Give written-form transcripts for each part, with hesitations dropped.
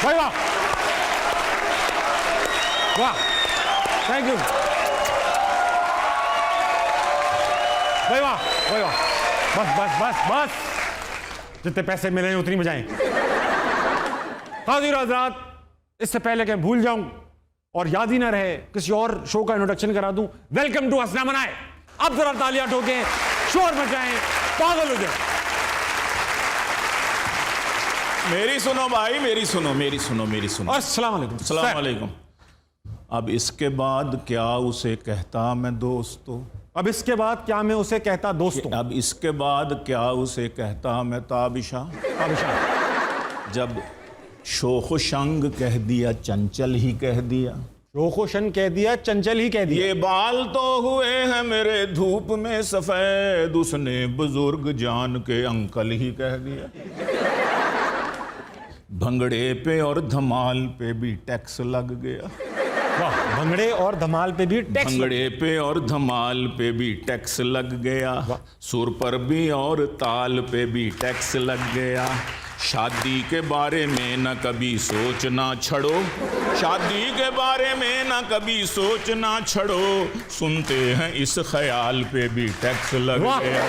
भाई वाह, वाह, थैंक यू भाई, वाह भाई वाह, बस बस बस बस, जितने पैसे मिले हैं उतनी बजाएं। हाज़िर हज़रात, इससे पहले कि भूल जाऊं और याद ही ना रहे, किसी और शो का इंट्रोडक्शन करा दूं। वेलकम टू हंसना मनाए। अब जरा तालियां ठोकें, शोर मचाएं, पागल हो जाए। मेरी सुनो भाई, मेरी सुनो, मेरी सुनो, मेरी सुनो। अस्सलाम वालेकुम। अस्सलाम वालेकुम। अब इसके बाद क्या उसे कहता मैं दोस्तों, अब इसके बाद क्या मैं उसे कहता दोस्तों, अब इसके बाद क्या उसे कहता मैं ताबिशा, जब शोख शंग कह दिया चंचल ही कह दिया, रोखोशन कह दिया चंचल ही कह दिया। ये बाल तो हुए हैं मेरे धूप में सफेद, उसने बुजुर्ग जान के अंकल ही कह दिया। भंगड़े पे और धमाल पे भी टैक्स लग गया, वाह, भंगड़े और धमाल पे भी टैक्स, भंगड़े पे और धमाल पे भी टैक्स लग गया, सुर पर भी और ताल पे भी टैक्स लग गया। शादी के बारे में न कभी सोचना छड़ो, शादी के बारे में न कभी सोचना छड़ो, सुनते हैं इस ख्याल पे भी टैक्स लग गया,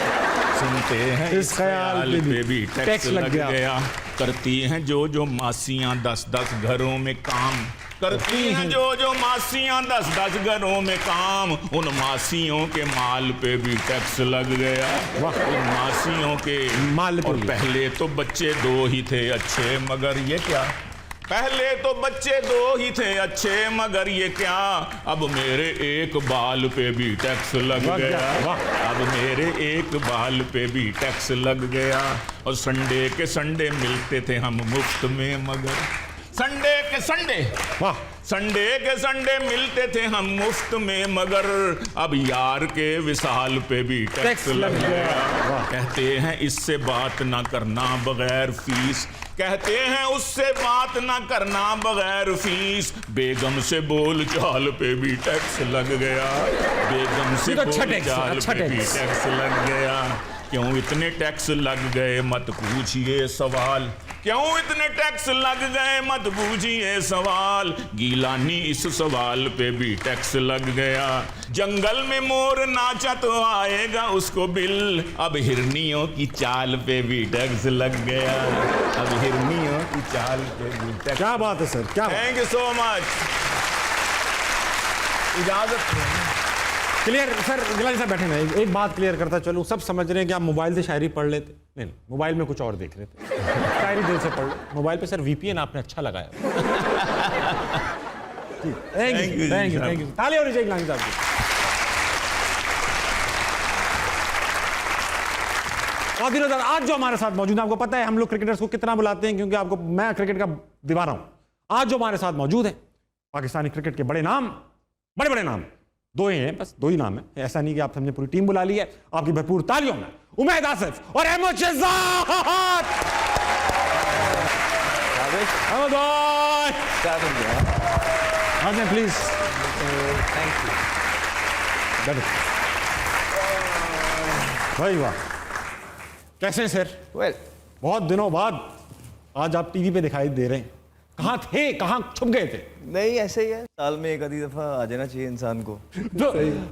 सुनते हैं इस ख्याल पे भी टैक्स लग गया। करती हैं जो मासियां 10-10 घरों में काम, करती हैं जो मासियां 10-10 घरों में काम, उन मासियों के माल पे भी टैक्स लग गया, उन मासियों के माल पे। और पहले तो बच्चे 2 ही थे अच्छे, मगर ये क्या, पहले तो बच्चे 2 ही थे अच्छे, मगर ये क्या, अब मेरे एक बाल पे भी टैक्स लग गया, अब मेरे एक बाल पे भी टैक्स लग गया। और संडे के संडे मिलते थे हम मुफ्त में, मगर संडे के संडे, वाह, संडे के संडे मिलते थे हम मुफ्त में, मगर अब यार के विसाल पे भी टैक्स लग गया। कहते हैं इससे बात ना करना बगैर फीस, कहते हैं उससे बात ना करना बगैर फीस, बेगम से बोल चाल पे भी टैक्स लग गया, बेगम से बोल चाल पे भी टैक्स लग गया। क्यों इतने टैक्स लग गए मत पूछिए सवाल, क्यों इतने टैक्स लग गए मत पूछिए सवाल, गीलानी इस सवाल पे भी टैक्स लग गया। जंगल में मोर नाचा तो आएगा उसको बिल, अब हिरनियों की चाल पे भी टैक्स लग गया, अब हिरनियों की चाल पे भी टैक्स। क्या बात है सर, क्या, थैंक यू सो मच। इजाजत क्लियर सर, गिलानी साहब बैठे ना, एक बात क्लियर करता चलूं। सब समझ रहे हैं कि आप मोबाइल से शायरी पढ़ लेते, नहीं मोबाइल में कुछ और देख रहे थे, शायरी दिल से पढ़ लो। मोबाइल पे सर VPN आपने अच्छा लगाया। Thank you, thank you, thank you. ताली होनी चाहिए गिलानी साहब की। आज जो हमारे साथ मौजूद है, आपको पता है हम लोग क्रिकेटर्स को कितना बुलाते हैं, क्योंकि आपको मैं क्रिकेट का दीवाना हूं। आज जो हमारे साथ मौजूद है पाकिस्तानी क्रिकेट के बड़े नाम, बड़े बड़े नाम 2 ही हैं, बस 2 ही नाम है, ऐसा नहीं कि आप समझे पूरी टीम बुला ली है। आपकी भरपूर तालियों में उमैद आसिफ और अहमद शहजाद। अहमद भाई प्लीज, थैंक यू भाई, वाह, कैसे हैं सर? वेल, बहुत दिनों बाद आज आप टीवी पे दिखाई दे रहे हैं, कहाँ थे, कहाँ छुप गए थे? नहीं ऐसे ही है, साल में एक आधी दफा आ जाना चाहिए इंसान को। तो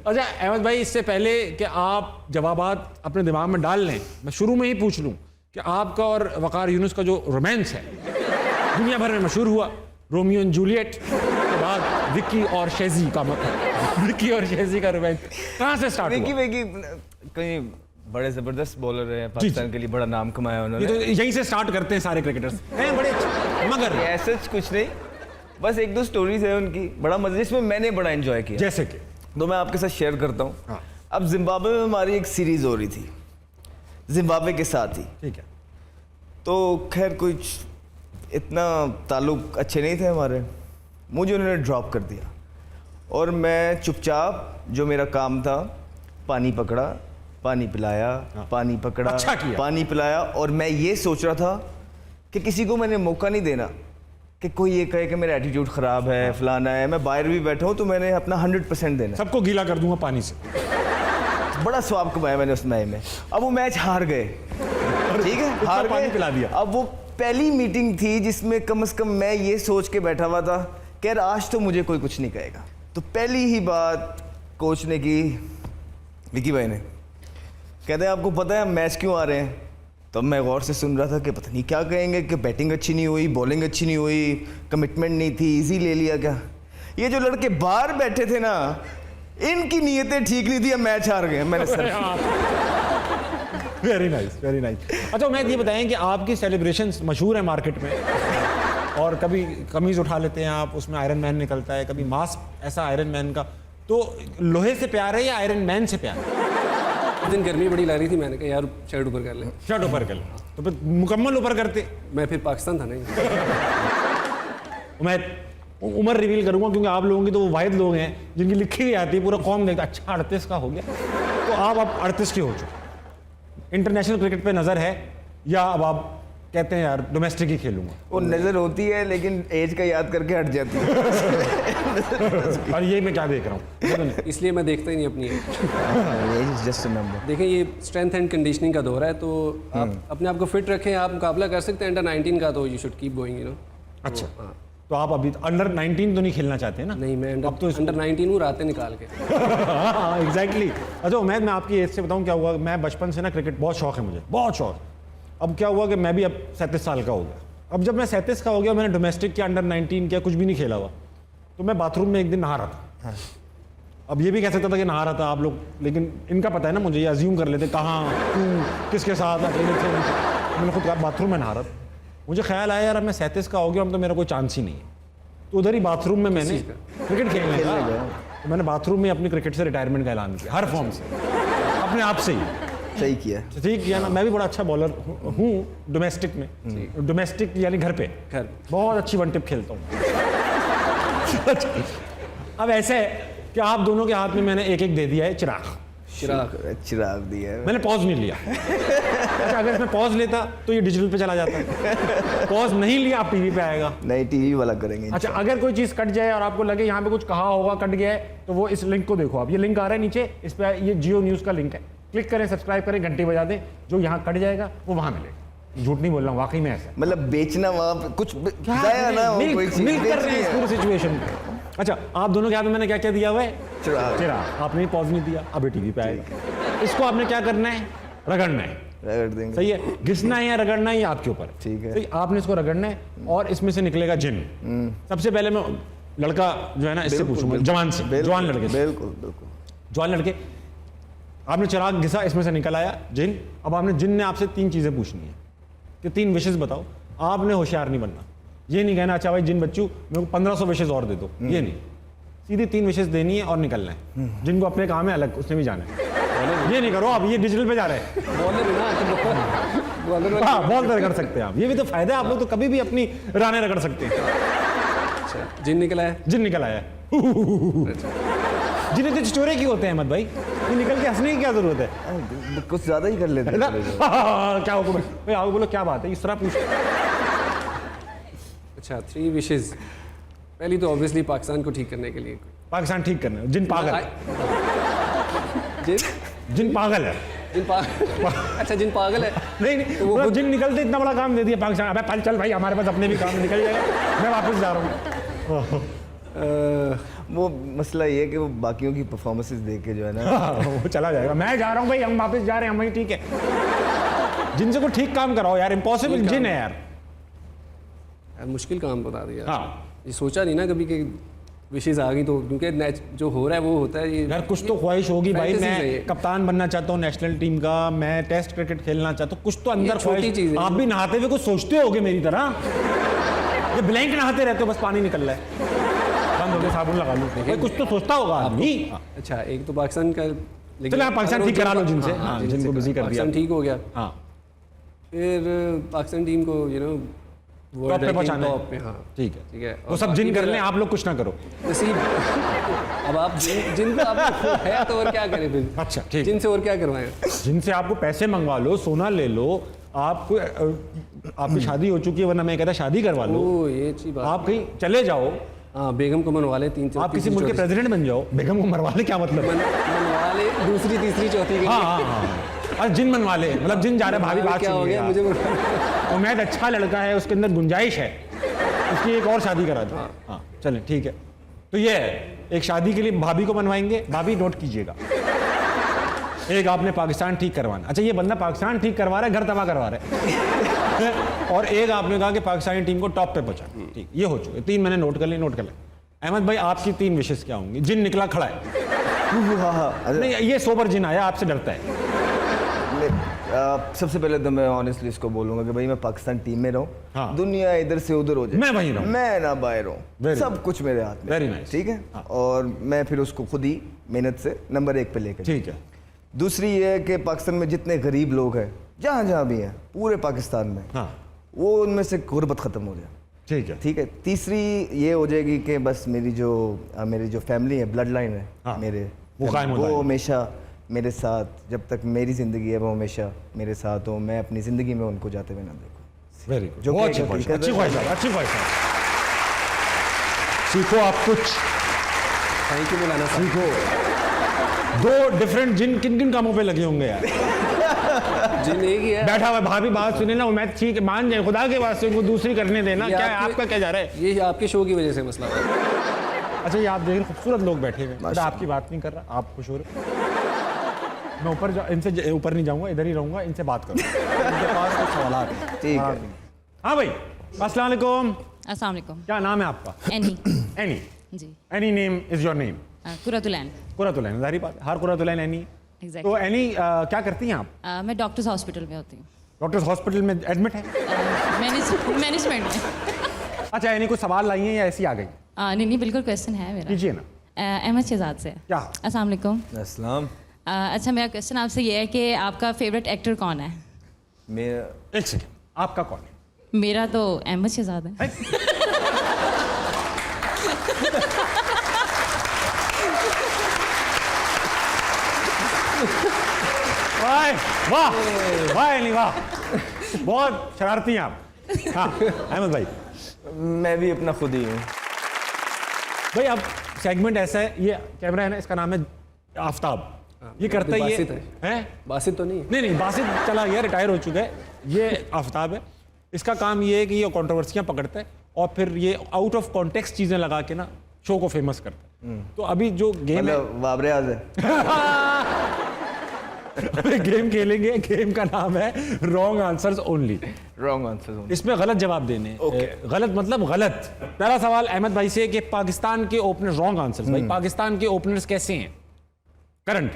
अच्छा अहमद भाई, इससे पहले कि आप जवाबात अपने दिमाग में डाल लें, मैं शुरू में ही पूछ लूं कि आपका और वकार यूनुस का जो रोमांस है दुनिया भर में मशहूर हुआ, रोमियो एंड जूलियट के बाद विक्की और शेजी का, विक्की और शेजी का रोमांस कहाँ से स्टार्ट हुआ? विक्की कहीं बड़े जबरदस्त बॉलर हैं, पाकिस्तान के लिए बड़ा नाम कमाया उन्होंने। ये तो यहीं से स्टार्ट करते हैं सारे क्रिकेटर्स हैं, बड़े, मगर ऐसे कुछ नहीं, बस 1-2 स्टोरीज है उनकी बड़ा मजे, जिसमें मैंने बड़ा एंजॉय किया, जैसे कि तो मैं आपके साथ शेयर करता हूँ। हाँ। अब जिम्बाब्वे में हमारी एक सीरीज हो रही थी, जिम्बाब्वे के साथ ही, ठीक है, तो खैर कुछ इतना ताल्लुक अच्छे नहीं थे हमारे, मुझे उन्होंने ड्रॉप कर दिया और मैं चुपचाप, जो मेरा काम था, पानी पकड़ा, पानी पिलाया, पानी पकड़ा, अच्छा किया। पानी पिलाया, और मैं ये सोच रहा था कि किसी को मैंने मौका नहीं देना कि कोई ये कहे कि मेरा एटीट्यूड ख़राब है, फलाना है। मैं बाहर भी बैठा हूँ तो मैंने अपना 100% देना, सबको गीला कर दूंगा पानी से। बड़ा स्वाब कमाया मैंने उस मैच में। अब वो मैच हार गए, ठीक है, हार पानी गए, पिला दिया। अब वो पहली मीटिंग थी जिसमें कम से कम मैं ये सोच के बैठा हुआ था कि यार आज तो मुझे कोई कुछ नहीं कहेगा। तो पहली ही बात कोच ने की, विकी भाई ने, कहते हैं आपको पता है हम मैच क्यों आ रहे हैं? तब मैं गौर से सुन रहा था कि पता नहीं क्या कहेंगे, कि बैटिंग अच्छी नहीं हुई, बॉलिंग अच्छी नहीं हुई, कमिटमेंट नहीं थी, इजी ले लिया क्या। ये जो लड़के बाहर बैठे थे ना, इनकी नीयतें ठीक नहीं थी, अब मैच हार गए। मैंने sir very nice, very nice. अच्छा मैं ये बताएं कि आपकी सेलिब्रेशंस मशहूर है मार्केट में, और कभी कमीज उठा लेते हैं आप, उसमें आयरन मैन निकलता है, कभी मास्क ऐसा आयरन मैन का, तो लोहे से प्यार है या आयरन मैन से प्यार है? उस दिन गर्मी बड़ी लग रही थी, मैंने कहा यार शर्ट ऊपर कर ले। शर्ट ऊपर कर ले, तो फिर मुकम्मल ऊपर करते। मैं फिर पाकिस्तान था नहीं। मैं उम्र रिवील करूंगा क्योंकि आप लोगों की तो वो वाहिद लोग हैं जिनकी लिखी हुई आती है, पूरा कौम देखता अच्छा 38 का हो गया, तो आप अब 38 के हो चुके। इंटरनेशनल क्रिकेट पे नज़र है या अब आप कहते हैं यार डोमेस्टिक ही खेलूंगा? वो नज़र होती है लेकिन एज का याद करके हट जाती है। और ये मैं क्या देख रहा हूँ? इसलिए मैं देखता ही नहीं अपनी एज। Just number. देखें ये स्ट्रेंथ एंड कंडीशनिंग का दौर है, तो आप अपने आप को फिट रखें, आप मुकाबला कर सकते हैं अंडर 19 का, तो you should keep going, you know. अच्छा, तो आप अभी अंडर 19 तो नहीं खेलना चाहते ना? नहीं, मैं अब तो अंडर 19 हूँ, रातें निकाल के। एग्जैक्टली। अच्छा उमैद, मैं आपकी एज से बताऊं क्या हुआ। मैं बचपन से ना क्रिकेट बहुत शौक है मुझे, बहुत शौक। अब क्या हुआ कि मैं भी अब 37 साल का हो गया। अब जब मैं 37 का हो गया, मैंने डोमेस्टिक किया, अंडर 19 किया, कुछ भी नहीं खेला हुआ, तो मैं बाथरूम में एक दिन नहा रहा था। हाँ। अब ये भी कह सकता था कि नहा रहा था आप लोग, लेकिन इनका पता है ना मुझे, ये अज्यूम कर लेते कहाँ, क्यों, किसके साथ अकेले थे। मैंने खुद बाथरूम में नहा रहा था, मुझे ख्याल आया यार अब मैं 37 का हो गया, अब तो मेरा कोई चांस ही नहीं है। तो उधर ही बाथरूम में मैंने क्रिकेट खेलने का, तो मैंने बाथरूम में अपनी क्रिकेट से रिटायरमेंट का ऐलान किया, हर फॉर्म से, अपने आप से ही। सही किया, ठीक किया ना। मैं भी बड़ा अच्छा बॉलर हूँ डोमेस्टिक में, डोमेस्टिक यानी घर पे बहुत अच्छी वन टिप खेलता हूँ। अब ऐसे है कि आप दोनों के हाथ में मैंने एक एक दे दिया है चिराग दिया है। मैंने पॉज नहीं लिया। अच्छा, अगर इसमें पॉज लेता तो ये डिजिटल पे चला जाता। पॉज नहीं लिया, आप टीवी पे आएगा। नहीं, टीवी वाला करेंगे। अच्छा, अगर कोई चीज कट जाए और आपको लगे यहाँ पे कुछ कहा होगा, कट गया है, तो वो इस लिंक को देखो आप, ये लिंक आ रहा है नीचे, इस पे ये जियो न्यूज का लिंक है, क्लिक करें, सब्सक्राइब करें, घंटी बजा दें, जो यहाँ कट जाएगा वो वहां मिलेगा। झूठ नहीं बोल रहा हूँ, वाकई में ऐसा। मतलब बेचना वहाँ पे कुछ जाया ना, मिल्क कर रहे हैं इस पूरी सिचुएशन पे। अच्छा, आप दोनों के हाथ में मैंने क्या क्या दिया हुआ है? चिराग। आपने पॉज नहीं दिया, अभी टीवी पे आएगा। इसको आपने क्या करना है? रगड़ना है। रगड़ देंगे। सही है, घिसना है या रगड़ना है ये आपके ऊपर है। ठीक है। सही, आपने इसको रगड़ना है और इसमें से निकलेगा जिन। सबसे पहले मैं लड़का जो है ना, इससे पूछूंगा, जवान से, जवान लड़के से। बिल्कुल। जवान लड़के, आपने चिराग घिसा, इसमें से निकल आया जिन। अब आपने जिन ने आपसे 3 चीजें पूछनी है कि 3 विशेष बताओ। आपने होशियार नहीं बनना, ये नहीं कहना अच्छा भाई जिन बच्चू मेरे को 1500 विशेष और दे दो, ये नहीं। सीधी 3 विशेष देनी है और निकलना है। जिनको अपने काम है अलग, उसने भी जाना है। ये नहीं करो आप, ये डिजिटल पे जा रहे हैं। हाँ, बॉलर कर सकते हैं आप, ये भी तो फायदा है। आप लोग तो कभी भी अपनी राने रगड़ सकते हैं। जिन निकला है, जिन निकल आया है। जिन्हें तो चिचोरे की होते हैं अहमद भाई, ये निकल के हंसने की क्या जरूरत है? कुछ ज्यादा ही कर लेते है ना? क्या हुक्म है भाई? आओ बोलो क्या बात है, इस तरह पूछ। अच्छा 3 विशेस। पहली तो ऑब्वियसली पाकिस्तान को ठीक करने के लिए। पाकिस्तान ठीक करना है। जिन पागल है। जिन पागल है। अच्छा जिन पागल है। नहीं तो वो जिन निकलते इतना बड़ा काम दे दिया पाकिस्तान। अबे पल चल भाई, हमारे पास अपने भी काम निकल जाएगा, मैं वापस जा रहा हूँ। वो मसला ये है कि वो बाकियों की परफॉर्मेंसेस देख के जो है ना वो चला जाएगा। मैं जा रहा हूँ भाई, हम वापस जा रहे हैं, हम वहीं ठीक है। जिनसे को ठीक काम कराओ यार, इम्पॉसिबल जिन है यार। मुश्किल काम बता दिया। हाँ, ये सोचा नहीं ना कभी कि विशेष आ गई, तो क्योंकि जो हो रहा है वो होता है। ये यार कुछ तो ख्वाहिश होगी भाई, मैं कप्तान बनना चाहता हूँ नेशनल टीम का, मैं टेस्ट क्रिकेट खेलना चाहता हूँ, कुछ तो अंदर छोटी चीज है। आप भी नहाते हुए कुछ सोचते होगे मेरी तरह, ये ब्लैंक नहाते रहते हो, बस पानी निकल रहा है, बंद हो गया, साबुन लगा लो, भाई कुछ तो सोचता होगा आदमी। अच्छा एक तो पाकिस्तान का, चलो आप पाकिस्तान ठीक करा लो जिनसे, जिनको बिजी कर दिया, पाकिस्तान ठीक हो गया। हाँ, फिर पाकिस्तान टीम को यू नो टॉप पे पहुंचाना है। हाँ ठीक है। वो सब जिन कर लें, आप लोग कुछ ना करो। नसीब। अब आप जिनको आप है तो और क्या करें फिर? अच्छा ठीक, जिनसे और क्या करवाएं? जिनसे आपको पैसे मंगवा लो, सोना ले लो, आपको आपकी शादी हो चुकी है, वरना मैं कहता शादी करवा लो। ये अच्छी बात। आप कहीं चले जाओ, हाँ बेगम को मनवा ले, 3 आप किसी मुल्क के प्रेसिडेंट बन जाओ, बेगम को मरवा ले, क्या मतलब? मनवा ले, दूसरी तीसरी चौथी के। हाँ हाँ हाँ, और जिन बनवा ले, मतलब जिन जा रहे भाभी बात क्या हो गया मुझे उमैद अच्छा लड़का है, उसके अंदर गुंजाइश है, उसकी एक और शादी करा दो। हाँ चलें ठीक है। तो ये है, एक शादी के लिए भाभी को बनवाएंगे। भाभी नोट कीजिएगा, एक आपने पाकिस्तान ठीक करवाना। अच्छा ये बंदा पाकिस्तान ठीक करवा रहा है, घर तबाह करवा रहा है। और एक आपने कहा कि पाकिस्तानी टीम को टॉप पे पहुंचा। ठीक, ये हो चुके 3 मैंने नोट कर लिए, नोट कर ले। अहमद भाई आपकी 3 विशेष क्या होंगी? जिन निकला खड़ा है। हाँ नहीं ये सोबर जिन आया, आपसे डरता है। सबसे पहले तो मैं ऑनेस्टली इसको बोलूंगा कि भाई मैं पाकिस्तान टीम में रहूं। हाँ। दुनिया इधर से उधर हो जाए, मैं वहीं रहूं, मैं ना बाहर हूँ, Very सब कुछ मेरे हाथ में। Very nice। ठीक है। हाँ। और मैं फिर उसको खुद ही मेहनत से नंबर 1 पे लेकर। ठीक है। दूसरी ये है कि पाकिस्तान में जितने गरीब लोग हैं, जहाँ जहाँ भी हैं पूरे पाकिस्तान में, हाँ वो उनमें से गुर्बत ख़त्म हो जाए। ठीक है। ठीक है। तीसरी ये हो जाएगी कि बस मेरी जो फैमिली है, ब्लड लाइन है, हाँ, मेरे वो कायम हो वो जाएगी। हमेशा मेरे साथ, जब तक मेरी ज़िंदगी है वो हमेशा मेरे साथ हो। मैं अपनी ज़िंदगी में उनको जाते हुए ना देखूँ। वेरी गुड, जो बहुत कि अच्छी एक ख्वाहिश, हकीकत अच्छी है। ख्वाहिश, अच्छी ख्वाहिश। सीखो आप कुछ, थैंक यू मौलाना साहब। सीखो। 2 डिफरेंट जिन किन किन कामों पे लगे होंगे यार। जिन एक ही है। बैठा हुआ भाभी बात सुने ना, मैं ठीक है, मान जाए, खुदा के वास्ते उनको दूसरी करने देना। ये क्या है आपके- आपका क्या जा रहा है? ये आपके शो की वजह से मसला है। अच्छा ये आप देख रहे खूबसूरत लोग बैठे हुए, मैं आपकी बात नहीं कर रहा, आप खुश हो रहे। मैं ऊपर इनसे ऊपर नहीं जाऊंगा, इधर ही रहूंगा, इनसे बात करूँ। इनके पास कुछ सवाल है। ठीक है। हाँ भाई, अस्सलाम वालेकुम। अस्सलाम वालेकुम। क्या नाम है आपका? Annie. Annie. Ji. Annie name is your name? Qurratulain. Qurratulain, जाहिर बात है, हर कुरतुलैन एनी। Exactly। तो एनी क्या करती हैं आप? मैं डॉक्टर्स हॉस्पिटल में होती हूँ। डॉक्टर्स हॉस्पिटल में एडमिट है? मैनेजमेंट में। अच्छा एनी कुछ सवाल लाई हैं या ऐसी आ गई? नहीं नहीं, बिल्कुल क्वेश्चन है मेरा। कीजिए ना। अहमद शहजाद से। क्या? अस्सलाम वालेकुम। अस्सलाम। अच्छा मेरा क्वेश्चन आपसे ये है कि आपका फेवरेट एक्टर कौन है? मेरा एक सेकेंड, आपका कौन है? मेरा तो अहमद शहजाद है। वाह वाह एनी वाह, बहुत शरारती हैं आप। हाँ अहमद भाई। मैं भी अपना खुद ही हूँ भाई अब सेगमेंट ऐसा है, ये कैमरा है ना, इसका नाम है आफ्ताब। ये करता ही बासित है। बासित तो नहीं है। नहीं बासित चला गया, रिटायर हो चुका है। ये आफ्ताब है, इसका काम ये है कि ये कंट्रोवर्सियां पकड़ता है और फिर ये आउट ऑफ कॉन्टेक्स्ट चीजें लगा के ना शो को फेमस करता है। तो अभी जो गेम है, मतलब बाबरे आज़ है। अभी गेम खेलेंगे, गेम का नाम है wrong answers only. Wrong answer. इसमें गलत जवाब देने। Okay। गलत मतलब गलत। पहला सवाल अहमद भाई से कि पाकिस्तान के ओपनर, रॉन्ग आंसर्स भाई, पाकिस्तान के ओपनर्स कैसे हैं करंट?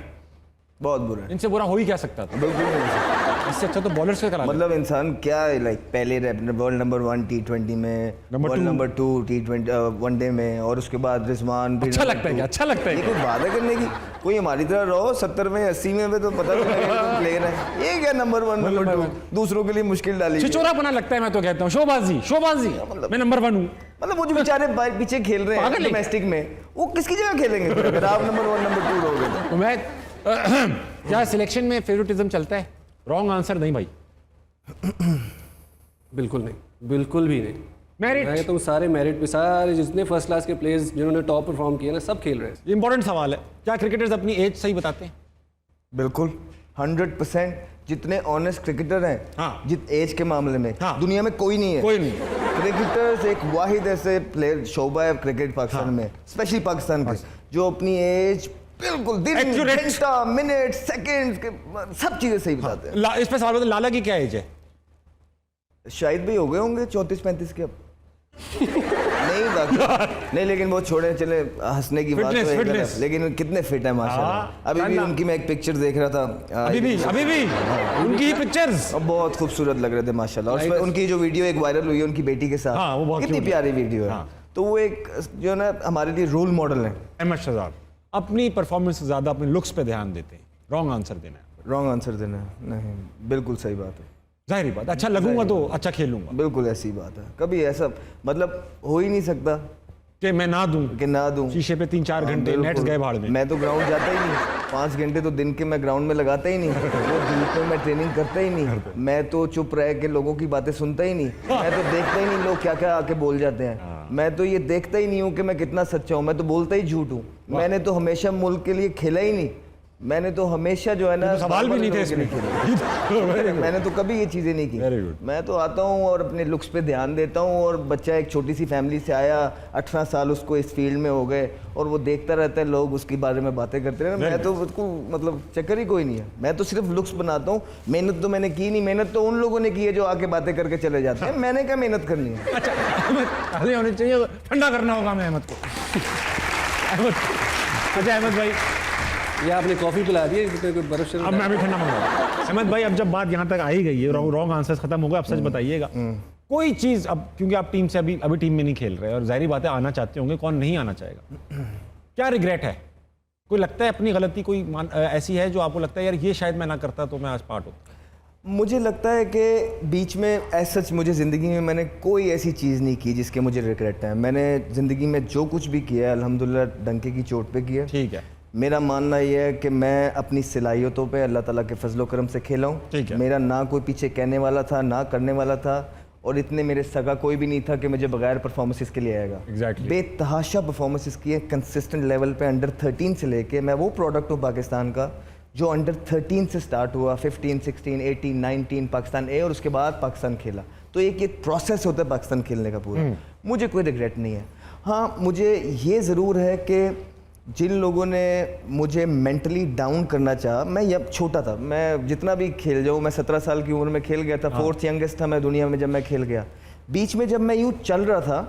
बहुत बुरा है। इनसे बुरा हो ही क्या सकता था? बिल्कुल नहीं हो सकता। इससे अच्छा तो बॉलर्स का करा। मतलब इंसान क्या है, लाइक पहले वर्ल्ड नंबर 1 T20 में, number world 2 number 2 T20 one day में, और उसके बाद रिजवान भी अच्छा नंबर लगता है 2। क्या? अच्छा लगता है ये क्या? कोई बात है करने की? कोई हमारी तरह रहो 70 में 80 में भी तो पता नहीं लगेगा कौन प्लेयर है। ये क्या नंबर 1 नंबर 2 दूसरों के लिए मुश्किल डाली है। छिचोरापना लगता है, मैं तो कहता हूँ शोबाजी, शोबाजी। मैं नंबर 1 हूँ। मतलब वो जो बेचारे पीछे खेल रहे हैं पागल है। डोमेस्टिक में, वो किसकी जगह खेलेंगे फिर? अगर आप नंबर 1 नंबर 2 रहोगे तो। तो मैं क्या सिलेक्शन में फेवरेटिज्म चलता है? रॉन्ग आंसर नहीं भाई, बिल्कुल नहीं, बिल्कुल भी नहीं। मेरिट। मैं कहता हूँ सारे मेरिट पे, सारे जितने फर्स्ट क्लास के प्लेयर्स जिन्होंने टॉप परफॉर्म किया ना, सब खेल रहे हैं। इंपॉर्टेंट सवाल है, क्या क्रिकेटर्स अपनी एज सही बताते हैं? बिल्कुल 100%। जितने ऑनेस्ट क्रिकेटर हैं, हाँ। जित एज के मामले में हाँ। दुनिया में कोई नहीं है। कोई नहीं। क्रिकेटर्स एक वाहिद ऐसे प्लेयर शोबा है क्रिकेट पाकिस्तान में, स्पेशली पाकिस्तान के, जो अपनी एज बिल्कुल दिन, Accurate। घंटा, मिनट, सेकंड के सब चीजें सही बताते हैं। इस पे सवाल बताओ, लाला की क्या एज है? शायद भी हो गए होंगे 34-35 के अब। नहीं बाकी नहीं, लेकिन वो छोड़े चले, हंसने की बात तो Fitness, एक अलग है, fitness। लेकिन कितने फिट है माशाल्लाह। हाँ, अभी भी जानना। उनकी मैं एक पिक्चर देख रहा था। अभी भी उनकी ही पिक्चर्स। और बहुत खूबसूरत लग रहे थे माशाल्लाह। और उसमें उनकी जो वीडियो एक वायरल हुई है उनकी बेटी के साथ, हाँ, वो बहुत कितनी cute है। प्यारी वीडियो है। हाँ। तो वो एक जो है ना हमारे लिए रोल मॉडल है। अहमद शहजाद अपनी परफॉर्मेंस से ज्यादा अपने लुक्स पे ध्यान देते हैं, रॉन्ग आंसर देना है। रॉन्ग आंसर देना है। नहीं, बिल्कुल सही बात है। जाहिर बात, अच्छा लगूंगा तो अच्छा खेलूंगा, बिल्कुल ऐसी बात है। कभी ऐसा मतलब हो ही नहीं सकता कि मैं ना दूं, कि ना दूं। शीशे पे 3-4 हाँ, घंटे बिल्कुल। नेट्स गए भाड़ में। मैं तो ग्राउंड जाता ही नहीं, 5 घंटे तो दिन के मैं ग्राउंड में लगाता ही नहीं। वो धूप में मैं ट्रेनिंग करता ही नहीं। मैं तो चुप रह के लोगों की बातें सुनता ही नहीं। मैं तो देखता ही नहीं लोग क्या क्या आके बोल जाते हैं। मैं तो ये देखता ही नहीं हूँ कि मैं कितना सच्चा हूँ। मैं तो बोलता ही झूठ हूँ। मैंने तो हमेशा मुल्क के लिए खेला ही नहीं। मैंने तो हमेशा जो है ना तो सवाल भी नहीं थे इसमें। मैंने तो कभी ये चीज़ें नहीं Very की। good. मैं तो आता हूँ और अपने लुक्स पे ध्यान देता हूँ, और बच्चा एक छोटी सी फैमिली से आया, 18 साल उसको इस फील्ड में हो गए, और वो देखता रहता है लोग उसके बारे में बातें करते रहे। मैं तो उसको मतलब चक्कर ही कोई नहीं है, मैं तो सिर्फ लुक्स बनाता हूँ। मेहनत तो मैंने की नहीं, मेहनत तो उन लोगों ने की है जो आके बातें करके चले जाते हैं। मैंने क्या मेहनत करनी है? अच्छा अहमद होने चाहिए, ठंडा करना होगा मैं अहमद को। अहमद, अच्छा अहमद भाई, ये आपने कॉफ़ी पिला दी है, इसमें कोई बर्फ शर्फ अब मैं अभी ठंडा मंगवा। अहमद भाई, अब जब बात यहाँ तक आ ही गई है, रॉन्ग आंसर्स खत्म हो गए, अब सच बताइएगा कोई चीज़, अब क्योंकि आप टीम से अभी टीम में नहीं खेल रहे और जाहिर बात है आना चाहते होंगे, कौन नहीं आना चाहेगा, क्या रिग्रेट है? कोई लगता है अपनी गलती कोई ऐसी है जो आपको लगता है यार ये शायद मैं ना करता तो मैं आज पार्ट होता? मुझे लगता है कि बीच में ऐसा सच मुझे ज़िंदगी में मैंने कोई ऐसी चीज़ नहीं की जिसके मुझे रिग्रेट है। मैंने ज़िंदगी में जो कुछ भी किया है अल्हम्दुलिल्लाह डंके की चोट पे किया। ठीक है। मेरा मानना यह है कि मैं अपनी सलाहियतों पे अल्लाह ताला के फजलो करम से खेला हूँ। ठीक है। मेरा ना कोई पीछे कहने वाला था ना करने वाला था, और इतने मेरे सगा कोई भी नहीं था कि मुझे बगैर परफॉर्मेंसेस के लिए आएगा। Exactly. बेतहाशा परफॉर्मेंसेस किए कंसिस्टेंट लेवल पे, अंडर 13 से लेके। मैं वो प्रोडक्ट हूँ पाकिस्तान का जो अंडर 13 से स्टार्ट हुआ, 15, 16, 18, 19 पाकिस्तान ए, और उसके बाद पाकिस्तान खेला। तो एक प्रोसेस होता है पाकिस्तान खेलने का पूरा। मुझे कोई रिग्रेट नहीं है। हाँ, मुझे ये ज़रूर है कि जिन लोगों ने मुझे मेंटली डाउन करना चाहा, मैं जब छोटा था, मैं जितना भी खेल जाऊँ, मैं 17 साल की उम्र में खेल गया था। 4th यंगेस्ट था मैं दुनिया में जब मैं खेल गया। बीच में जब मैं यूँ चल रहा था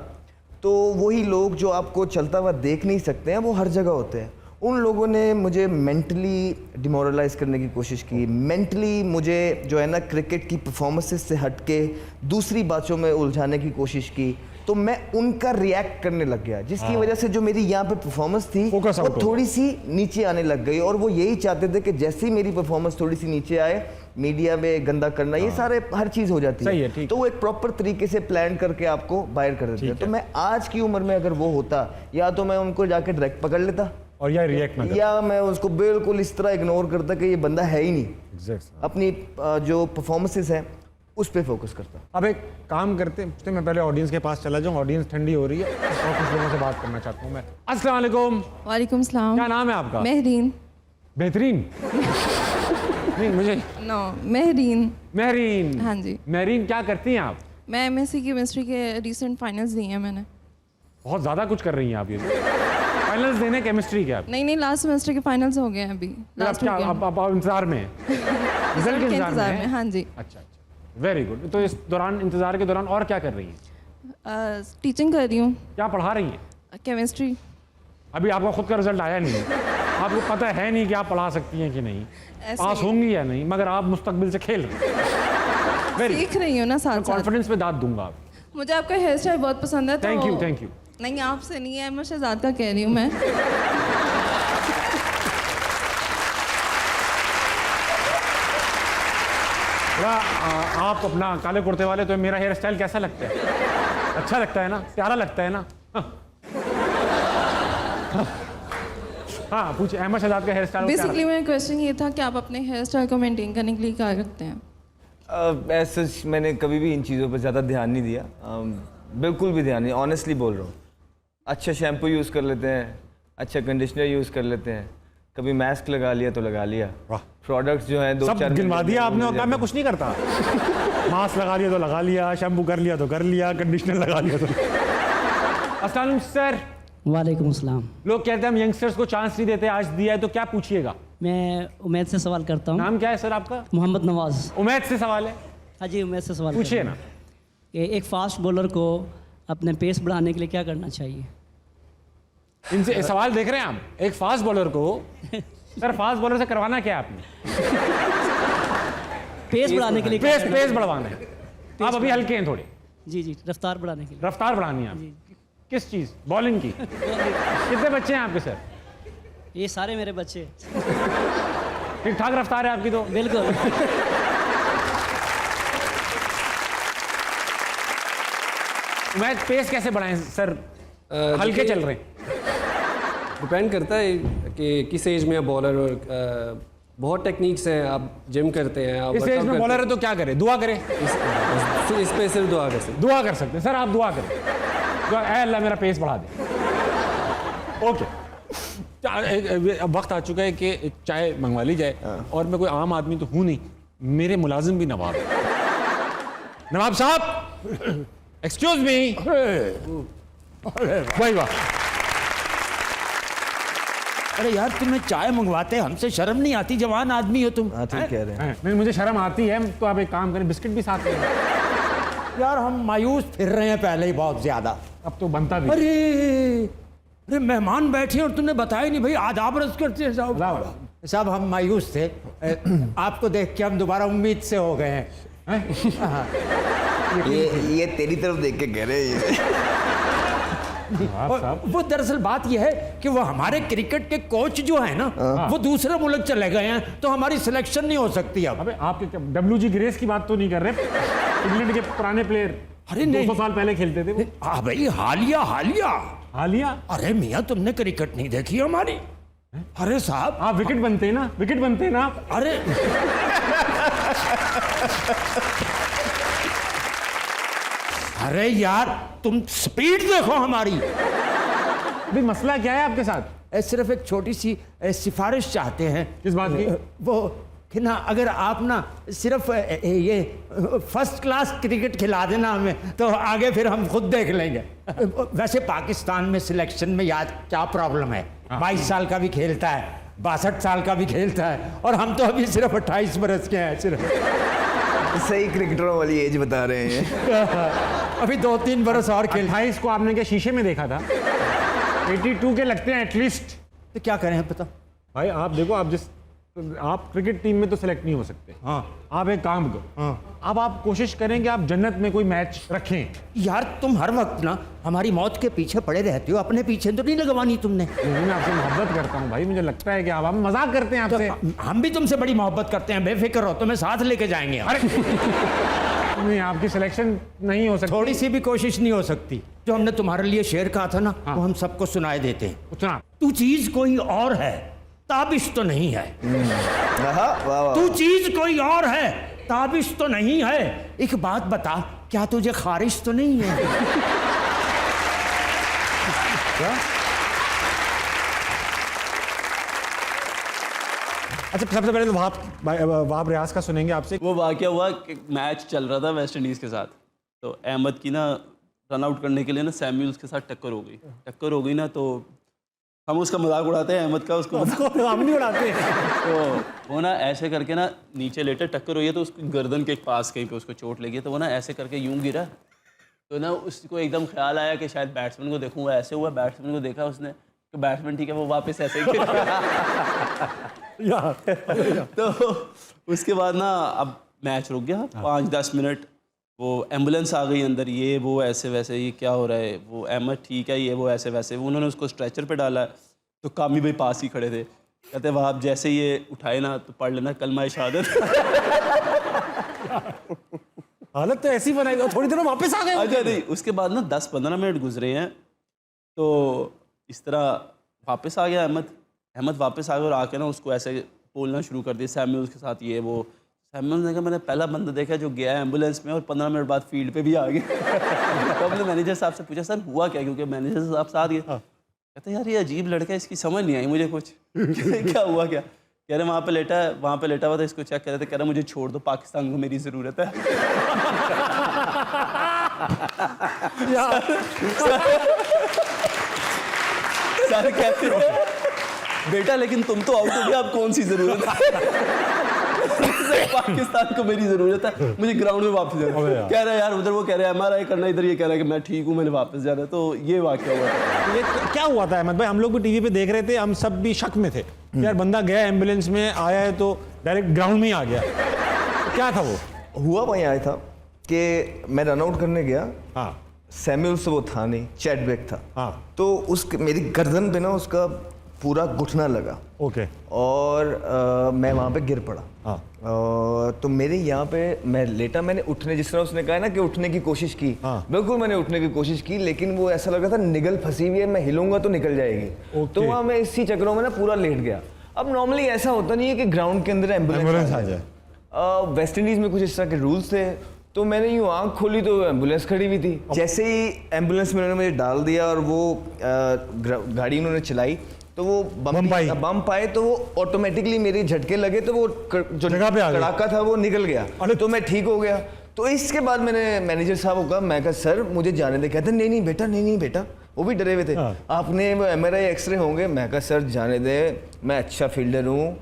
तो वही लोग जो आपको चलता हुआ देख नहीं सकते हैं वो हर जगह होते हैं। उन लोगों ने मुझे मेंटली डिमोरलाइज करने की कोशिश की, मेंटली मुझे जो है ना क्रिकेट की परफॉर्मेंसेस से हट के दूसरी बातों में उलझाने की कोशिश की। तो मैं उनका रिएक्ट करने लग गया, जिसकी वजह से जो मेरी यहाँ पे परफॉर्मेंस थी Focus वो out हो थोड़ी सी नीचे आने लग गई। और वो यही चाहते थे कि जैसे ही मेरी परफॉर्मेंस थोड़ी सी नीचे आए, मीडिया में गंदा करना, ये सारे हर चीज़ हो जाती सही है, ठीक। तो वो एक प्रॉपर तरीके से प्लान करके आपको बाहर कर देते हैं। तो मैं आज की उम्र में अगर वो होता, या तो मैं उनको जाके डायरेक्ट पकड़ लेता, और या रिएक्ट ना कर। या मैं उसको बिल्कुल इस तरह इग्नोर करता कि ये बंदा है ही नहीं। Exactly. अपनी जो परफॉर्मेंसेस हैं उस पर फोकस करता। अब एक काम करते हैं, मैं पहले ऑडियंस के पास चला जाऊँ, ऑडियंस ठंडी हो रही है और कुछ लोगों से बात करना चाहता हूँ मैं। अस्सलाम वालेकुम, वालेकुम सलाम। क्या नाम है आपका? महरीन। बेहतरीन। नहीं मुझे नो, महरीन। महरीन। हाँ जी। महरीन, क्या करती हैं आप? मैं MSc केमिस्ट्री के रिसेंट फाइनल्स दिए हैं मैंने। बहुत ज़्यादा कुछ कर रही हैं आप। ये फाइनल्स देने केमिस्ट्री के आप? नहीं, लास्ट सेमेस्टर के फाइनल्स हो गए हैं अभी। फिर आप क्या आप इंतजार में हैं? रिजल्ट के इंतजार में? हाँ जी। अच्छा, वेरी गुड। तो इस दौरान, इंतजार के दौरान और क्या कर रही हैं? टीचिंग कर रही हूँ, क्या पढ़ा रही हैं? केमिस्ट्री। अभी आपका खुद का रिजल्ट आया नहीं है, आपको पता है नहीं कि आप पढ़ा सकती हैं कि नहीं, ऐसे पास ही। होंगी या नहीं, मगर आप मुस्तकबिल से खेल रही हैं। वेरी सीख रही हूँ ना साथ साथ। कॉन्फिडेंस पे दाद दूंगा आप। मुझे आपका हेयर स्टाइल बहुत पसंद है। Thank you, thank you. नहीं, आपसे नहीं है, मैं शहजाद का कह रही हूँ मैं। आप अपना काले कुर्ते वाले, तो मेरा हेयर स्टाइल कैसा लगता है? अच्छा लगता है ना, प्यारा लगता है ना? हाँ पूछिए, अहमद शहजाद का हेयर स्टाइल बेसिकली मेरा क्वेश्चन ये था कि आप अपने हेयर स्टाइल को मेंटेन करने के लिए क्या करते हैं? ऐसा मैंने कभी भी इन चीज़ों पर ज़्यादा ध्यान नहीं दिया, बिल्कुल भी ध्यान नहीं, ऑनेस्टली बोल रहा हूँ। अच्छा शैम्पू यूज़ कर लेते हैं, अच्छा कंडीशनर यूज़ कर लेते हैं, कभी मास्क लगा लिया तो लगा लिया। वाह। प्रोडक्ट्स जो हैं सब गिनवा दिया आपने और कहा मैं कुछ नहीं करता। मास्क लगा लिया तो लगा लिया, शैम्पू कर लिया तो कर लिया, कंडीशनर लगा लिया तो। अस्सलाम वालेकुम सर। वालेकुम अस्सलाम। लोग कहते हैं हम यंगस्टर्स को चांस नहीं देते, आज दिया है तो क्या पूछिएगा? मैं उमैद से सवाल करता हूँ। नाम क्या है सर आपका? मोहम्मद नवाज। उमैद से सवाल है? हाँ जी, उमैद से सवाल पूछिए करता ना। हूँ कि एक फास्ट बॉलर को अपने पेस बढ़ाने के लिए क्या करना चाहिए? इनसे सवाल देख रहे हैं आप? एक फास्ट बॉलर को सर, फास्ट बॉलर से करवाना क्या है आपने? पेस बढ़ाने के लिए पेस बढ़वाना है। आप अभी हल्के हैं थोड़े। जी, रफ्तार बढ़ाने के लिए। रफ्तार बढ़ानी है आप? किस चीज़? बॉलिंग की? कितने बच्चे हैं आपके सर? ये सारे मेरे बच्चे। ठीक ठाक रफ्तार है आपकी तो? बिल्कुल। मैं पेस कैसे बढ़ाएं सर? हल्के चल रहे हैं। डिपेंड करता है कि किस एज में आप बॉलर, और बहुत टेक्निक्स हैं। आप जिम करते हैं, आप इस एज में बॉलर है तो क्या करें? दुआ करें? इस पे सिर्फ दुआ कर सकते। दुआ कर सकते हैं सर, आप दुआ करें। ऐ अल्लाह मेरा पेस बढ़ा दे। ओके, अब वक्त आ चुका है कि एक चाय मंगवा ली जाए, और मैं कोई आम आदमी तो हूं नहीं, मेरे मुलाजिम भी नवाब हैं। नवाब साहब, एक्सक्यूज मी। भाई वाह, अरे यार तुम्हें चाय मंगवाते हमसे शर्म नहीं आती? जवान आदमी हो तुम। हाँ, ठीक कह रहे हैं। नहीं मुझे शर्म आती है, तो आप एक काम करें, बिस्किट भी साथ में। यार हम मायूस फिर रहे हैं पहले ही बहुत ज्यादा। अब तो बनता भी। अरे मेहमान बैठे और तुमने बताया नहीं भाई, आदाब रस करते हैं साहब। साहब हम मायूस थे, आपको देख के हम दोबारा उम्मीद से हो गए हैं। ये तेरी तरफ देख के कह रहे हैं। वो दरअसल बात यह है कि वो हमारे क्रिकेट के कोच जो है ना, वो दूसरे मुल्क चले गए हैं, तो हमारी सिलेक्शन नहीं हो सकती अब। अबे आप WG ग्रेस की बात तो नहीं कर रहे? इंग्लैंड के पुराने प्लेयर, अरे नहीं, 200 साल पहले खेलते थे वो। हाँ भाई, हालिया। अरे मियाँ तुमने क्रिकेट नहीं देखी हमारी? अरे साहब आप विकेट बनते हैं ना, विकेट बनते हैं ना आप। अरे अरे यार तुम स्पीड देखो हमारी। अभी मसला क्या है आपके साथ? सिर्फ एक छोटी सी सिफारिश चाहते हैं। किस बात की? वो कि ना, अगर आप ना सिर्फ ये फर्स्ट क्लास क्रिकेट खिला देना हमें, तो आगे फिर हम खुद देख लेंगे। वैसे पाकिस्तान में सिलेक्शन में याद क्या प्रॉब्लम है? 22 साल का भी खेलता है, 62 साल का भी खेलता है, और हम तो अभी सिर्फ 28 बरस के हैं सिर्फ। सही क्रिकेटरों वाली एज बता रहे हैं। अभी 2-3 बरस और खेल। 28 को आपने क्या शीशे में देखा था? 82 के लगते हैं एटलीस्ट। तो क्या करें पता? भाई आप देखो, आप क्रिकेट टीम में तो सिलेक्ट नहीं हो सकते। हाँ। आप एक काम करो, अब आप कोशिश करें कि आप जन्नत में कोई मैच रखें। यार तुम हर वक्त ना हमारी मौत के पीछे पड़े रहते हो, अपने पीछे तो नहीं लगवानी तुमने। मैं आपसे मोहब्बत करता हूँ भाई, मुझे लगता है कि आप मजाक करते हैं आपसे। हम भी तुमसे बड़ी मोहब्बत करते हैं, बेफिक्र हो, तुम्हें साथ लेके जाएंगे। नहीं, आपकी सिलेक्शन नहीं हो सकती। थोड़ी सी भी कोशिश नहीं हो सकती। जो हमने तुम्हारे लिए शेर कहा था ना, वो हम सबको सुनाए देते हैं। सुना। तू चीज कोई और है, ताबिश तो नहीं है। वाह। तू चीज कोई और है, ताबिश तो नहीं है। एक बात बता, क्या तुझे खारिश तो नहीं है? क्या? अच्छा, सबसे पहले तो वहाब रियाज का सुनेंगे आपसे। वो वाकया हुआ कि मैच चल रहा था वेस्ट इंडीज़ के साथ, तो अहमद की ना रन आउट करने के लिए ना सैम्यूल्स के साथ टक्कर हो गई ना, तो हम उसका मजाक उड़ाते हैं अहमद का, उसको हम नहीं उड़ाते। तो वो ना ऐसे करके ना नीचे लेटे, टक्कर हुई है तो उसकी गर्दन के पास कहीं पे उसको चोट लगी है, तो वो ना ऐसे करके यूं गिरा, तो ना उसको एकदम ख्याल आया कि शायद बैट्समैन को देखूँ, ऐसे हुआ, बैट्समैन को देखा उसने कि बैट्समैन ठीक है, वो वापस ऐसे ही तो उसके बाद ना अब मैच रुक गया 5-10 मिनट। वो एम्बुलेंस आ गई अंदर, ये वो ऐसे वैसे, ये क्या हो रहा है, वो अहमद ठीक है, ये वो ऐसे वैसे, उन्होंने उसको स्ट्रेचर पे डाला। तो कामी भाई पास ही खड़े थे, कहते वह आप जैसे ये उठाए ना तो पढ़ लेना कलमा शहादत। हालत तो ऐसी बनाई, थोड़ी देर में वापस आ गए। अच्छा नहीं, उसके बाद ना 10-15 मिनट गुजरे हैं, तो इस तरह वापस आ गया अहमद वापस आ गया, और आके ना उसको ऐसे बोलना शुरू कर दिया सैम्यूल्स के साथ, ये वो। सैम्यूल्स ने कहा मैंने पहला बंदा देखा जो गया एम्बुलेंस में और 15 मिनट बाद फील्ड पे भी आ गया। तो हमने मैनेजर साहब से पूछा सर हुआ क्या, क्योंकि मैनेजर साहब साथ गए। कहते यार ये अजीब लड़का है, इसकी समझ नहीं आई मुझे कुछ। क्या हुआ क्या? कह रहे वहाँ पे लेटा हुआ था, इसको चेक कर रहे थे, कह रहा मुझे छोड़ दो, पाकिस्तान को मेरी ज़रूरत है। सर कहते हैं बेटा लेकिन तुम तो आउट हो गया, अब कौन सी ज़रूरत है? पाकिस्तान को मेरी ज़रूरत है, मुझे ग्राउंड में वापस जाना। कह रहा है यार उधर वो कह रहा है MRI करना, इधर ये कह रहा है कि मैं ठीक हूँ, मैंने वापस जाना। तो ये वाक़या हुआ था। ये क्या हुआ था अहमद भाई? हम लोग भी टीवी पे देख रहे थे, हम सब भी शक में थे यार, बंदा गया एम्बुलेंस में, आया है तो डायरेक्ट ग्राउंड में ही आ गया। क्या था वो? हुआ वहीं आया था कि मैं रन आउट करने गया। हाँ। सैम्यूल्स तो वो था नहीं, चैडविक था। हाँ। तो मेरी गर्दन पे ना उसका पूरा घुटना लगा। ओके। और मैं वहाँ पे गिर पड़ा। हाँ। तो मेरे यहाँ पे मैं लेटा, मैंने उठने, जिस तरह उसने कहा ना कि उठने की कोशिश की। हाँ। बिल्कुल मैंने उठने की कोशिश की, लेकिन वो ऐसा लग रहा था निगल फंसी हुई है, मैं हिलूंगा तो निकल जाएगी। तो वहाँ मैं इसी चक्करों में ना पूरा लेट गया। अब नॉर्मली ऐसा होता नहीं है कि ग्राउंड के अंदर एम्बुलेंस आ जाए। वेस्ट इंडीज में कुछ इस तरह के रूल्स थे, तो मैंने यूँ आँख खोली तो एम्बुलेंस खड़ी हुई थी। जैसे ही एम्बुलेंस में उन्होंने मुझे डाल दिया और वो गाड़ी उन्होंने चलाई, तो वो बम्प आए तो वो ऑटोमेटिकली मेरी झटके लगे तो वो जो जगह पे आ गया। कड़ाका था वो निकल गया, तो मैं ठीक हो गया। तो इसके बाद मैंने मैनेजर साहब को कहा, मैं कहा सर मुझे जाने दे। कहते नहीं नहीं बेटा, वो भी डरे हुए थे, आपने MRI एक्सरे होंगे। मैं कहा सर जाने दे, मैं अच्छा फील्डर हूँ,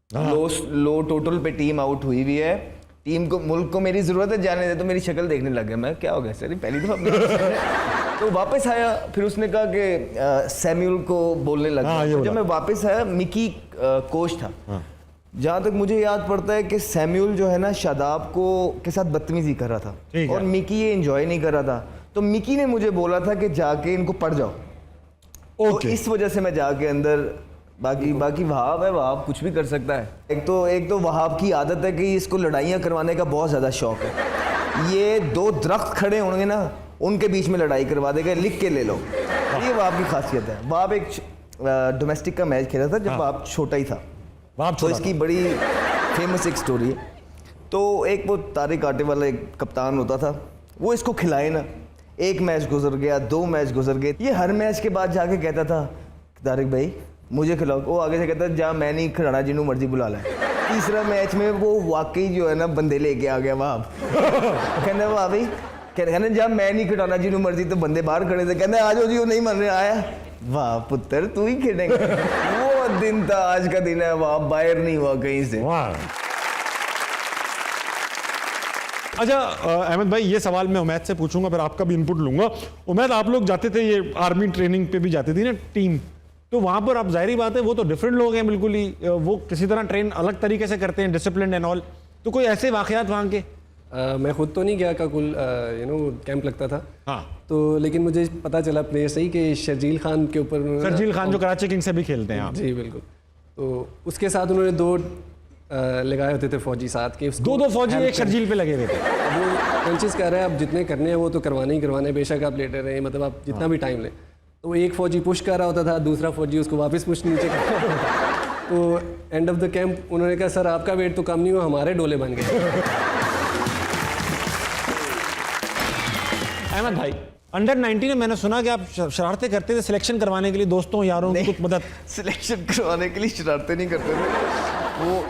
लो टोटल पे टीम आउट हुई हुई है, टीम को मुल्क को मेरी जरूरत है, जाने दे। तो मेरी शक्ल देखने लग गया, मैं क्या हो गया सर पहली दफा। तो वापस आया, फिर उसने कहा कि सैम्यूल को बोलने लगा। जब मैं वापस आया, मिकी कोच था। जहाँ तक मुझे याद पड़ता है कि सैम्यूल जो है ना शादाब के साथ बदतमीजी कर रहा था और मिकी ये एंजॉय नहीं कर रहा था। तो मिकी ने मुझे बोला था कि जाके इनको पढ़ जाओ। तो इस वजह से मैं जाके अंदर, बाकी वहाब है, वहाब कुछ भी कर सकता है। एक तो वहाब की आदत है कि इसको लड़ाइयाँ करवाने का बहुत ज़्यादा शौक है। ये 2 दरख्त खड़े होंगे ना, उनके बीच में लड़ाई करवा देगा, लिख के ले लो। ये वहाब की खासियत है। वहाब एक डोमेस्टिक का मैच खेला था जब वहाब छोटा ही था, तो इसकी बड़ी फेमस एक स्टोरी है। तो एक वो तारिक आटे वाला एक कप्तान होता था, वो इसको खिलाए ना, 1 मैच गुजर गया, 2 मैच गुजर गए, ये हर मैच के बाद जाके कहता था तारिक भाई मुझे खिलाओ। वो आगे से कहता जा मैं नहीं खिलाना, जिन्हों मर्जी बुला लें। तीसरा मैच में वो वाकई जो है ना बंदे लेके आ गया वहां। कहना वाह भाई, कहना जा मैं नहीं खिलाना जिन्हों मर्जी, तो बंदे बाहर खड़े थे, कहना आ जाओ जी, वो नहीं मन रहे। आया, वाह पुत्र तू ही खेलेगा। वो दिन था, आज का दिन है, वाह बाहर नहीं हुआ कहीं से। अच्छा अहमद भाई, ये सवाल मैं उमैद से पूछूंगा, फिर आपका भी इनपुट लूंगा। उमैद, आप लोग जाते थे, ये आर्मी ट्रेनिंग पे भी जाती थी ना टीम, तो वहां पर आप जाहिर बात है वो तो डिफरेंट लोग हैं बिल्कुल ही, वो किसी तरह ट्रेन अलग तरीके से करते हैं, डिसिप्लिन एंड ऑल। तो कोई ऐसे वाकयात वहां के? मैं खुद तो नहीं गया काकुल, कैंप लगता था। हाँ। तो लेकिन मुझे पता चला प्लेयर सही कि शर्जील खान के ऊपर, शर्जील खान जो कराची किंग्स से भी खेलते हैं। जी बिल्कुल। तो उसके साथ उन्होंने 2 लगाए होते थे फौजी साथ के, 2 फौजी एक शर्जील पे लगे हुए थे। अब वो कोचिज कह रहे हैं अब जितने करने हैं वो तो करवाने ही करवाने, बेशक आप लेटे रहे, मतलब आप जितना भी टाइम लें। तो एक फौजी पुश कर रहा होता था, दूसरा फौजी उसको वापस पुश नीचे कर रहा होता था। तो एंड ऑफ द कैंप उन्होंने कहा सर आपका वेट तो कम नहीं हुआ, हमारे डोले बन गए। अहमद भाई, अंडर 19 में मैंने सुना कि आप शरारतें करते थे सिलेक्शन करवाने के लिए, दोस्तों यारों की कुछ मदद। सिलेक्शन करवाने के लिए शरारतें नहीं करते थे, वो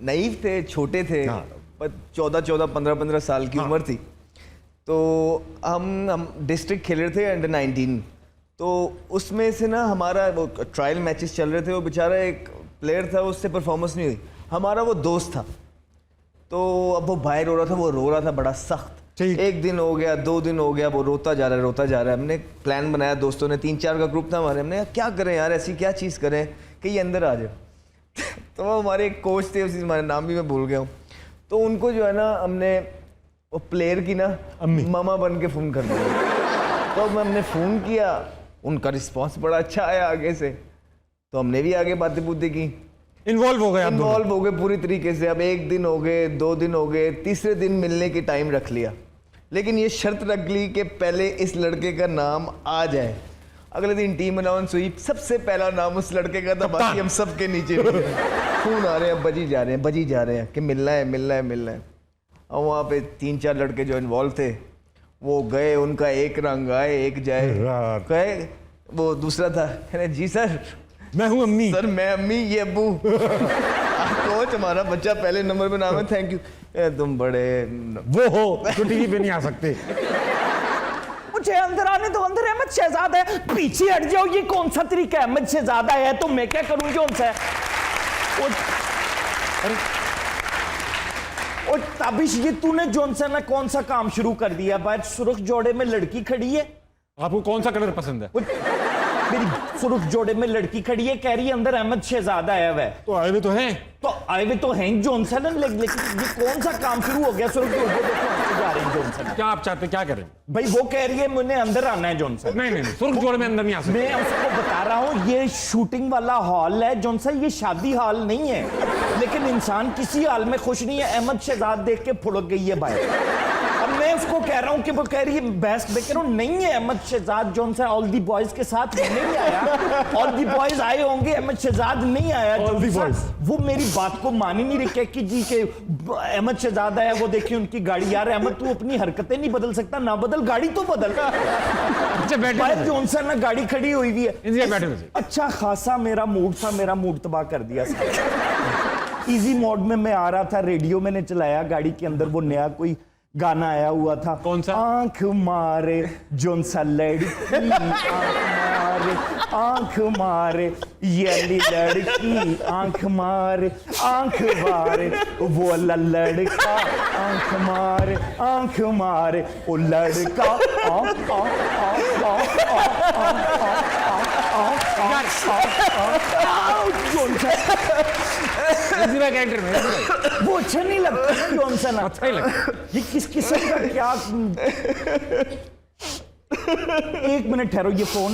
नईव थे, छोटे थे, 14 15 साल की उम्र थी। तो हम डिस्ट्रिक्ट खेल रहे थे अंडर 19, तो उसमें से ना हमारा वो ट्रायल मैचेस चल रहे थे, वो बेचारा एक प्लेयर था, उससे परफॉर्मेंस नहीं हुई, हमारा वो दोस्त था। तो अब वो बाहर हो रहा था, वो रो रहा था बड़ा सख्त। 1 दिन हो गया, 2 दिन हो गया, वो रोता जा रहा है। हमने प्लान बनाया, दोस्तों ने, 3-4 का ग्रुप था हमारे, हमने क्या करें यार, ऐसी क्या चीज़ करें कि ये अंदर आ जाए। तो वो हमारे एक कोच थे, उसी हमारे नाम भी मैं भूल गया हूँ, तो उनको जो है ना हमने वो प्लेयर की ना मामा बन के फ़ोन कर दिया। तो हमने फ़ोन किया, उनका रिस्पॉन्स बड़ा अच्छा आया आगे से, तो हमने भी आगे बातें पूछती की, इन्वॉल्व हो गए पूरी तरीके से। अब 1 दिन हो गए, 2 दिन हो गए, तीसरे दिन मिलने की टाइम रख लिया, लेकिन ये शर्त रख ली कि पहले इस लड़के का नाम आ जाए। अगले दिन टीम अनाउंस हुई, सबसे पहला नाम उस लड़के का था, बाकी हम सब के नीचे खून आ रहे हैं, बजी जा रहे हैं कि मिलना है। और वहाँ पे 3-4 लड़के जो इन्वॉल्व थे वो गए, उनका एक रंग आए एक जाए, कहे वो दूसरा था, कहने जी सर मैं हूँ अम्मी, सर मैं अम्मी, ये अब्बू। कोच हमारा बच्चा पहले नंबर पे नाम है, थैंक यू। तुम बड़े वो हो तो टीवी पे नहीं आ सकते। मुझे अंदर आने दो, अंदर अहमद शहजाद है, पीछे हट जाओ, ये कौन सा तरीका है, अहमद शहजादा है तो मैं क्या करूं, जो उनसे और ताबिश, ये तूने जॉनसन ने कौन सा काम शुरू कर दिया? बाहर सुर्ख जोड़े में लड़की खड़ी है, आपको कौन सा कलर पसंद है? मेरी सुर्ख जोड़े में लड़की खड़ी है, कह रही है अंदर अहमद शहजादा आया हुआ है। तो आए हुए तो हैं, जॉनसन, लेकिन ये कौन सा काम शुरू हो गया? सुर्ख जोड़े देखो जा रहे हैं जॉनसन। क्या आप चाहते, क्या करें भाई? वो कह रही है मुझे अंदर आना है जॉनसन। नहीं सुर्ख जोड़े में अंदर नहीं आ सकते। मैं उसको बता रहा हूँ ये शूटिंग वाला हॉल है जॉनसन, ये शादी हॉल नहीं है। लेकिन इंसान किसी हाल में खुश नहीं है। अहमद शहजाद देख के फुड़क गई है बाहर। हमने मैं उसको कह रहा हूँ कि वो कह रही है बेस्ट, मैं कह रहा हूँ नहीं है, अहमद शहजाद जौन सा ऑल दी बॉयज के साथ नहीं आया, ऑल दी बॉयज आए होंगे, अहमद शहजाद नहीं आया। जौन सा वो मेरी बात को मान ही नहीं रही कि जी के अहमद शहजाद आया, वो देखिए उनकी गाड़ी। यार अहमद तू अपनी हरकतें नहीं बदल सकता, ना बदल गाड़ी तो बदल। अच्छा बैठे जौन सा ना गाड़ी खड़ी हुई हुई है, बैठे अच्छा खासा मेरा मूड था, मेरा मूड तबाह कर दिया। इजी मोड में मैं आ रहा था, रेडियो मैंने चलाया गाड़ी के अंदर, वो नया कोई गाना आया हुआ था। कौन सा? आंख मारे जौन सा लड़की, आंख मारे ये लड़की, आंख मारे वो लड़का, आंख मारे वो लड़का। कैरेक्टर में वो अच्छा नहीं लगता, कौन सा ना अच्छा ही लगता। ये किस किस्म का क्या। एक मिनट ठहरो, ये फोन,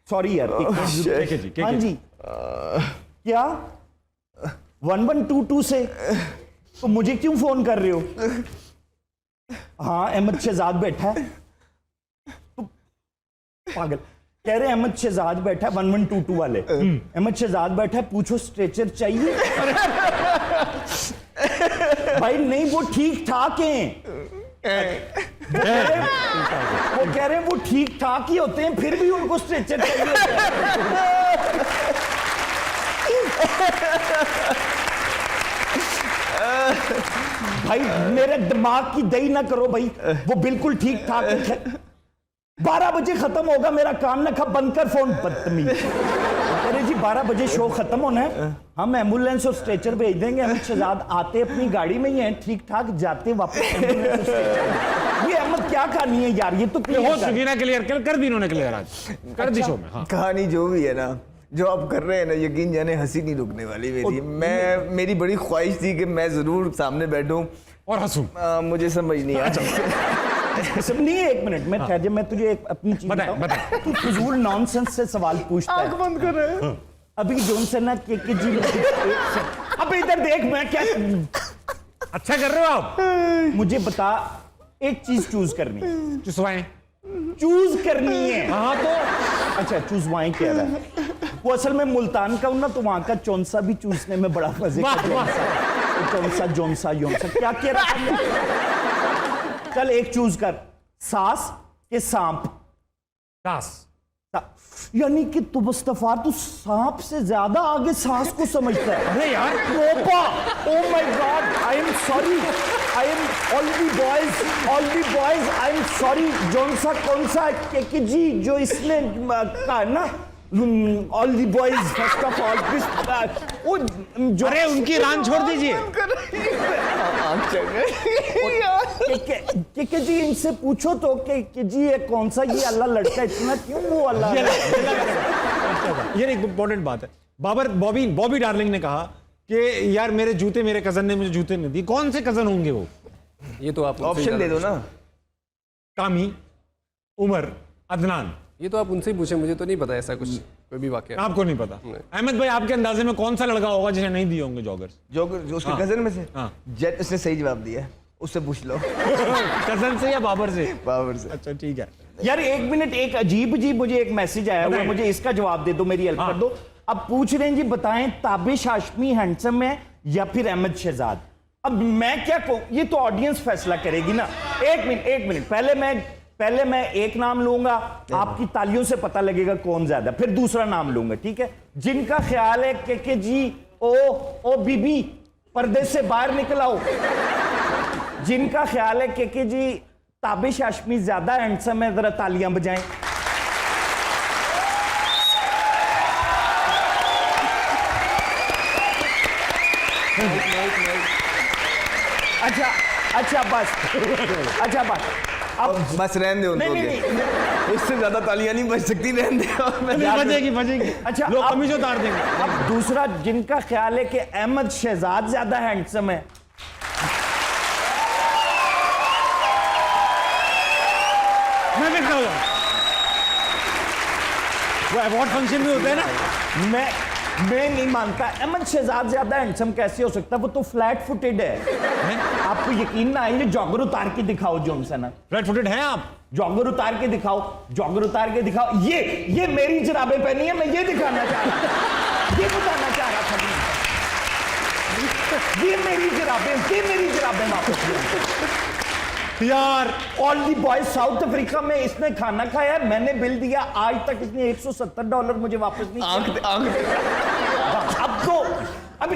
सॉरी यार, हाँ जी, क्या 1122 से तो मुझे क्यों फोन कर रहे हो? हाँ अहमद शहजाद बैठा है, तो पागल कह रहे अहमद शहजाद बैठा है 1122 वाले, अहमद शहजाद बैठा है, पूछो स्ट्रेचर चाहिए? भाई नहीं, वो ठीक ठाक हैं, वो कह रहे हैं वो ठीक ठाक ही होते हैं, फिर भी उनको स्ट्रेचर चाहिए। भाई मेरे दिमाग की दही ना करो भाई, वो बिल्कुल ठीक ठाक। 12 बजे खत्म होगा, मेरा कान ना खा, बंद कर फोन, बदतमीज। अरे जी 12 बजे शो खत्म होना है, हम एम्बुलेंस और स्ट्रेचर भेज देंगे। अहमद शहजाद आते अपनी गाड़ी में ही हैं, ठीक ठाक, जाते वापस एम्बुलेंस और स्ट्रेचर। ये अहमद क्या कहानी है यार, ये तो हो चुकी ना, क्लियर कर दी इन्होंने, क्लियर आज कर दी शो में। हाँ। कहानी जो भी है ना, जो आप कर रहे हैं ना, यकीन जाने हंसी नहीं रुकने वाली मेरी। मेरी बड़ी ख्वाहिश थी कि मैं जरूर सामने बैठूं और हंसूं। मुझे समझ नहीं आया। सब नहीं है, एक मिनट में ठहर जा, मैं तुझे एक अपनी चीज बताऊं। तू फजूल नॉनसेंस से सवाल पूछता है। आंख बंद कर रहे हैं। अभी जॉन सेना के जी, अब इधर देख, मैं क्या अच्छा कर रहे हो आप? मुझे बता, एक चीज चूज करनी है, चुसवाएं चूज करनी है। हाँ तो अच्छा चूजवाएं कह रहा है, वो असल में मुल्तान का हूं ना, तो वहां का चौंसा भी चूसने में बड़ा मजे का। चौंसा क्या कह रहा है? चल एक चूज कर, सास के सांप। यानी कि तू मुस्तफा, तू सांप से ज्यादा आगे सांस को समझता है। अरे यार तोबा, oh my God, I am sorry, I am all the boys, I am sorry. जौन सा कौन सा के जी जो इसने कहा ना, all the boys first of all, वो जो, अरे उनकी रान छोड़ दीजिए। के जी इनसे पूछो तो कि जी ये कौन सा, ये अल्लाह लड़का इतना क्यों, वो अल्लाह। ये एक इंपॉर्टेंट बात है। बॉबी डार्लिंग ने कहा कि यार मेरे जूते, मेरे कजन ने मुझे जूते नहीं दिए। कौन से कजन होंगे वो? ये तो आप ऑप्शन दे दो ना। कामी, उमर, अदनान। ये तो आप उनसे ही पूछे, मुझे तो नहीं पता ऐसा कुछ कोई भी वाकया। आपको नहीं पता? अहमद भाई आपके अंदाजे में कौन सा लड़का होगा जिसे नहीं दिए होंगे जॉगर्स? जो उसके कजन में से? हाँ। जेट, उसने सही जवाब दिया, उससे पूछ लो। कजन से या बाबर से? बाबर से। अच्छा ठीक है यार एक मिनट, एक अजीब मुझे एक मैसेज आया हुआ है, मुझे इसका जवाब दे दो, मेरी हेल्प कर दो। अब पूछ रहे हैं जी, बताएं ताबिश हाशमी हैंडसम है या फिर अहमद शहजाद? अब मैं क्या कहूं, ये तो ऑडियंस फैसला करेगी ना। एक मिनट, पहले मैं एक नाम लूंगा, आपकी तालियों से पता लगेगा कौन ज्यादा, फिर दूसरा नाम लूंगा, ठीक है? जिनका ख्याल है के जी ओ बीबी पर्दे से बाहर निकल आओ। जिनका ख्याल है के जी ताबिश हाशमी ज्यादा हैंडसम है, जरा तालियां बजाएं। अच्छा बस अब बस रहने दो। नहीं, इससे ज्यादा तालियां नहीं बज सकती, रहने दो। बजेगी। अच्छा लोग कमीज उतार देंगे। अब दूसरा, जिनका ख्याल है कि अहमद शहजाद ज्यादा हैंडसम है, मैं भी खाऊंगा। वो अवार्ड फंक्शन में होते हैं ना, मैं नहीं मानता। अहमद शहजाद ज्यादा हैंडसम कैसे हो सकता है? वो तो फ्लैट फुटेड है। आपको यकीन ना आए, जॉगर उतार के दिखाओ जॉनसन। फ्लैट फुटेड हैं आप? जॉगर उतार के दिखाओ, जॉगर उतार के दिखाओ। ये मेरी जराबें पहनी है, मैं ये दिखाना चाह रहा था, ये बताना चाह रहा था मैं। ये मेरी जराबें वापस यार। All the boys south Africa में इसने खाना खाया, मैंने बिल दिया, आज तक इसने $170 मुझे वापस नहीं किया। अब तो अभी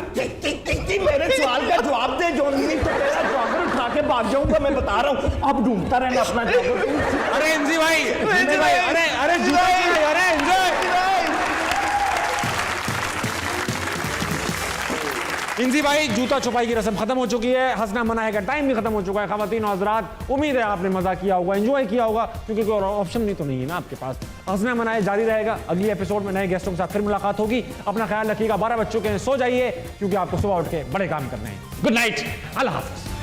मेरे सवाल का जवाब दे जो, नहीं तो तेरा जॉगर उठा के भाग जाऊंगा, मैं बता रहा हूँ। अब ढूंढता रहना अपना जॉगर। अरे इंजी भाई, अरे जूता क्यों? अरे इंजी भाई, जूता छुपाई की रस्म खत्म हो चुकी है, हंसना मनाने का टाइम भी खत्म हो चुका है। खवातीन और हज़रात, उम्मीद है आपने मजा किया होगा, एंजॉय किया होगा, क्योंकि कोई और ऑप्शन नहीं तो नहीं है ना आपके पास। हंसना मनाए जारी रहेगा। अगली एपिसोड में नए गेस्टों के साथ फिर मुलाकात होगी। अपना ख्याल रखिएगा। 12 बज चुके हैं, सो जाइए, क्योंकि आपको सुबह उठ के बड़े काम करने हैं। गुड नाइट, अल्लाह हाफिज़।